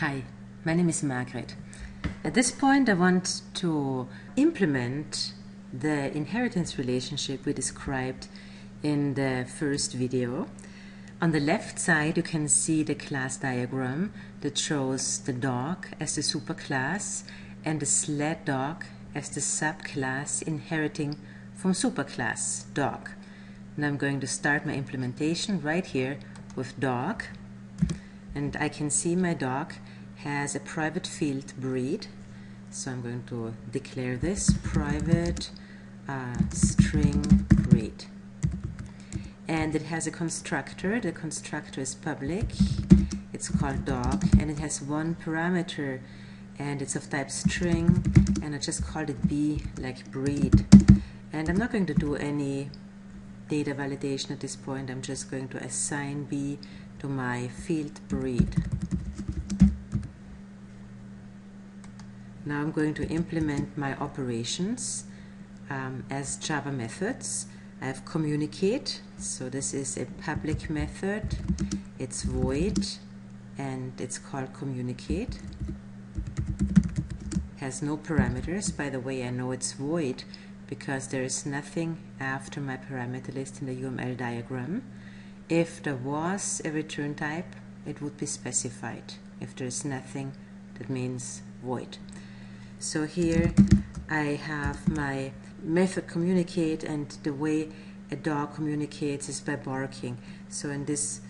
Hi, my name is Margaret. At this point, I want to implement the inheritance relationship we described in the first video. On the left side, you can see the class diagram that shows the dog as the superclass and the sled dog as the subclass inheriting from superclass dog. And I'm going to start my implementation right here with dog. And I can see my dog has a private field breed. So I'm going to declare this private string breed. And it has a constructor. The constructor is public. It's called dog, and it has one parameter, and it's of type string, and I just called it B, like breed. And I'm not going to do any data validation at this point. I'm just going to assign B to my field breed. Now I'm going to implement my operations as Java methods. I have communicate, so this is a public method. It's void and it's called communicate. Has no parameters. By the way, I know it's void because there is nothing after my parameter list in the UML diagram. If there was a return type, it would be specified. If there is nothing, that means void. So here I have my method communicate, and the way a dog communicates is by barking. So in this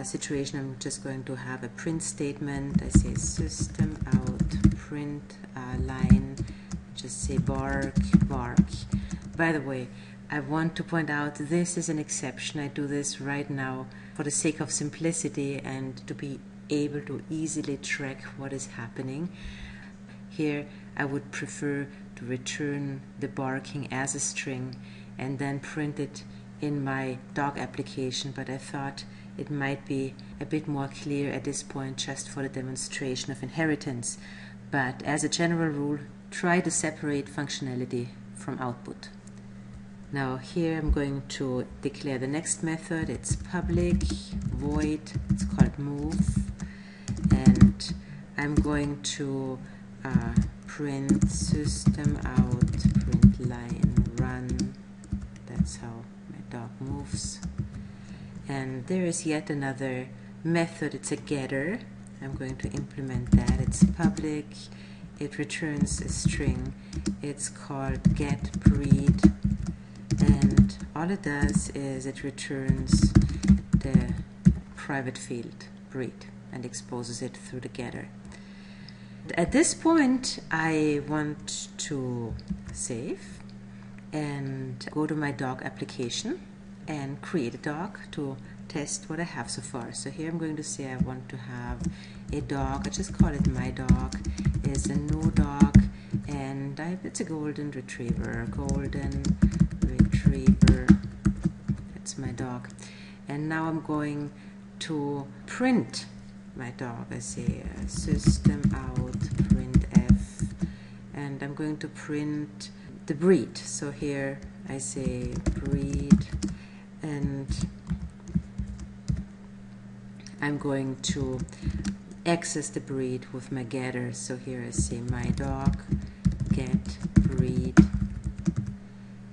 situation, I'm just going to have a print statement. I say system out print line, just say bark, bark. By the way, I want to point out this is an exception. I do this right now for the sake of simplicity and to be able to easily track what is happening. Here I would prefer to return the barking as a string and then print it in my dog application, but I thought it might be a bit more clear at this point just for the demonstration of inheritance. But as a general rule, try to separate functionality from output. Now here I'm going to declare the next method. It's public void, it's called move, and I'm going to print system out print line run. That's how my dog moves. And there is yet another method. It's a getter. I'm going to implement that. It's public, it returns a string, it's called get breed, and all it does is it returns the private field breed and exposes it through the getter. At this point, I want to save and go to my dog application and create a dog to test what I have so far. So here I'm going to say I want to have a dog. I just call it my dog. Is a new dog, and it's a golden retriever. Golden retriever. That's my dog. And now I'm going to print my dog. I say system out print f, and I'm going to print the breed. So here I say breed, and I'm going to access the breed with my getter. So here I say my dog get breed,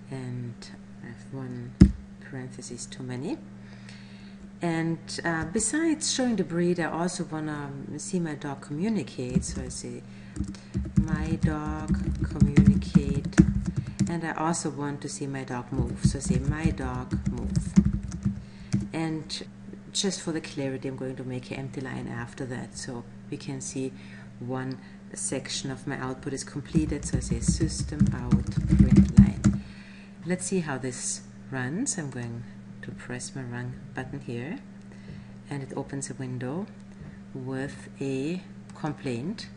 and I have one parenthesis too many. And besides showing the breed, I also want to see my dog communicate. So I say my dog communicate, and I also want to see my dog move. So I say my dog move. And just for the clarity, I'm going to make an empty line after that, so we can see one section of my output is completed. So I say system out print line. Let's see how this runs. I'm going to press my run button here, and it opens a window with a complaint.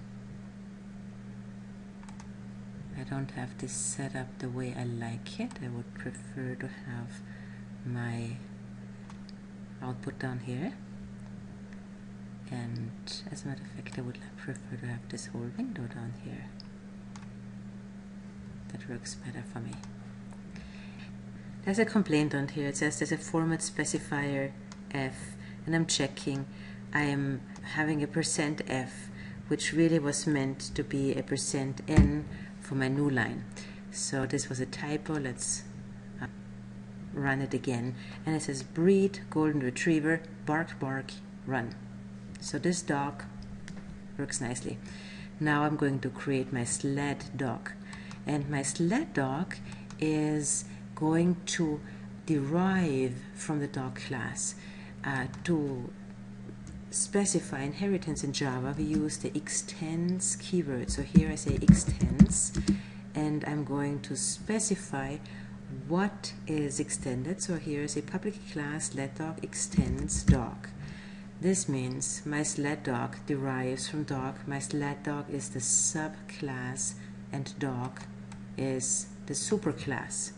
I don't have this set up the way I like it. I would prefer to have my output down here, and as a matter of fact I would prefer to have this whole window down here. That works better for me. There's a complaint on here. It says there's a format specifier f, and I'm checking. I am having a %f which really was meant to be a %n for my new line. So this was a typo. Let's run it again. And it says breed, golden retriever, bark, bark, run. So this dog works nicely. Now I'm going to create my sled dog. And my sled dog is going to derive from the dog class. To specify inheritance in Java, we use the extends keyword. So here I say extends, and I'm going to specify what is extended. So here is a public class sled dog extends dog. This means my sled dog derives from dog. My sled dog is the subclass, and dog is the superclass.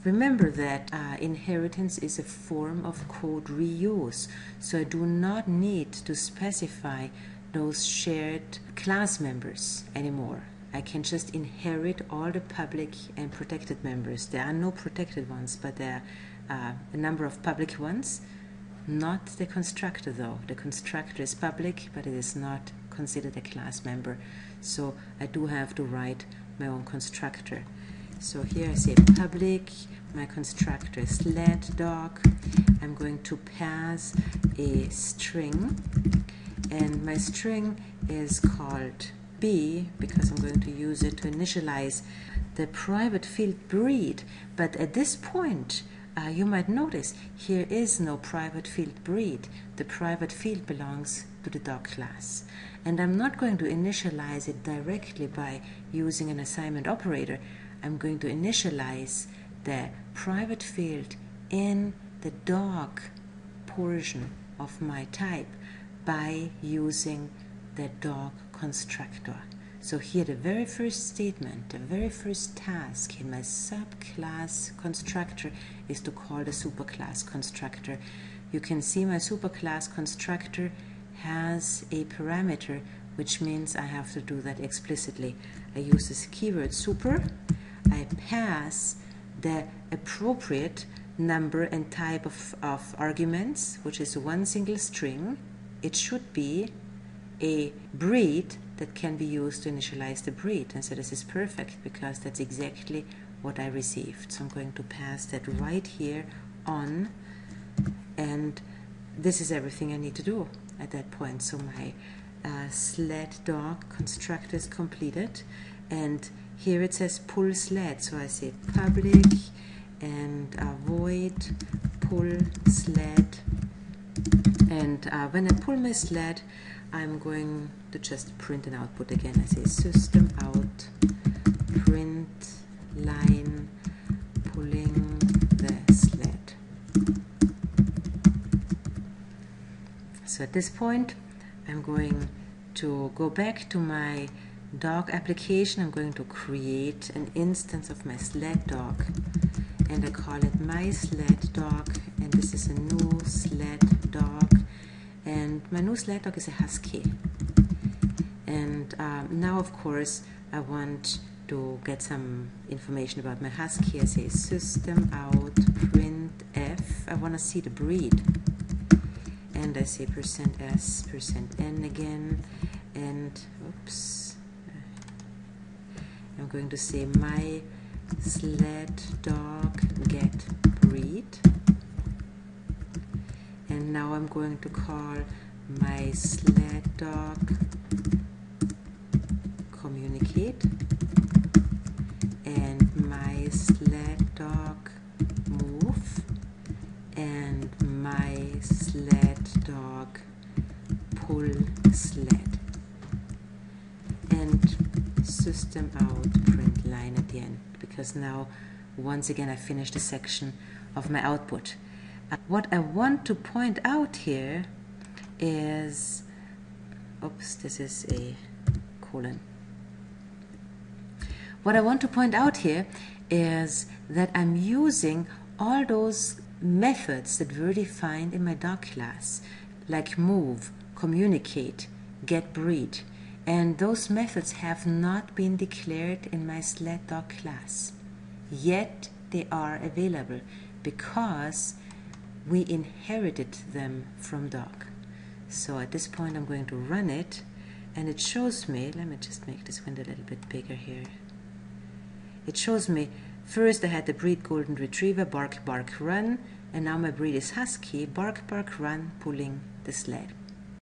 Remember that inheritance is a form of code reuse, so I do not need to specify those shared class members anymore. I can just inherit all the public and protected members. There are no protected ones, but there are a number of public ones. Not the constructor though. The constructor is public, but it is not considered a class member. So I do have to write my own constructor. So here I say public, my constructor is sled dog. I'm going to pass a string, and my string is called B because I'm going to use it to initialize the private field breed. But at this point, you might notice here is no private field breed. The private field belongs to the dog class. And I'm not going to initialize it directly by using an assignment operator. I'm going to initialize the private field in the dog portion of my type by using the dog constructor. So here the very first statement, the very first task in my subclass constructor is to call the superclass constructor. You can see my superclass constructor has a parameter, which means I have to do that explicitly. I use this keyword super. I pass the appropriate number and type of arguments, which is one single string. It should be a breed that can be used to initialize the breed. And so this is perfect because that's exactly what I received. So I'm going to pass that right here on, and this is everything I need to do at that point. So my sled dog constructor is completed, and here it says pull sled. So I say public and void pull sled, and when I pull my sled, I'm going to just print an output again. I say system out print line pulling the sled. So at this point, I'm going to go back to my dog application. I'm going to create an instance of my sled dog, and I call it my sled dog, and this is a new sled dog, and my new sled dog is a husky. And now of course I want to get some information about my husky. I say system out print f. I want to see the breed, and I say %s %n again, and oops, I'm going to say my sled dog get breed, and now I'm going to call my sled dog communicate, and my sled dog move, and my sled dog pull sled, and system out print line at the end, because now once again I finished a section of my output. What I want to point out here is, oops, this is a colon. What I want to point out here is that I'm using all those methods that were defined in my dog class, like move, communicate, get breed, and those methods have not been declared in my sled dog class. Yet they are available because we inherited them from dog. So at this point I'm going to run it, And it shows me, let me just make this window a little bit bigger here. It shows me, first I had the breed golden retriever, bark, bark, run, and now my breed is husky, bark, bark, run, pulling the sled.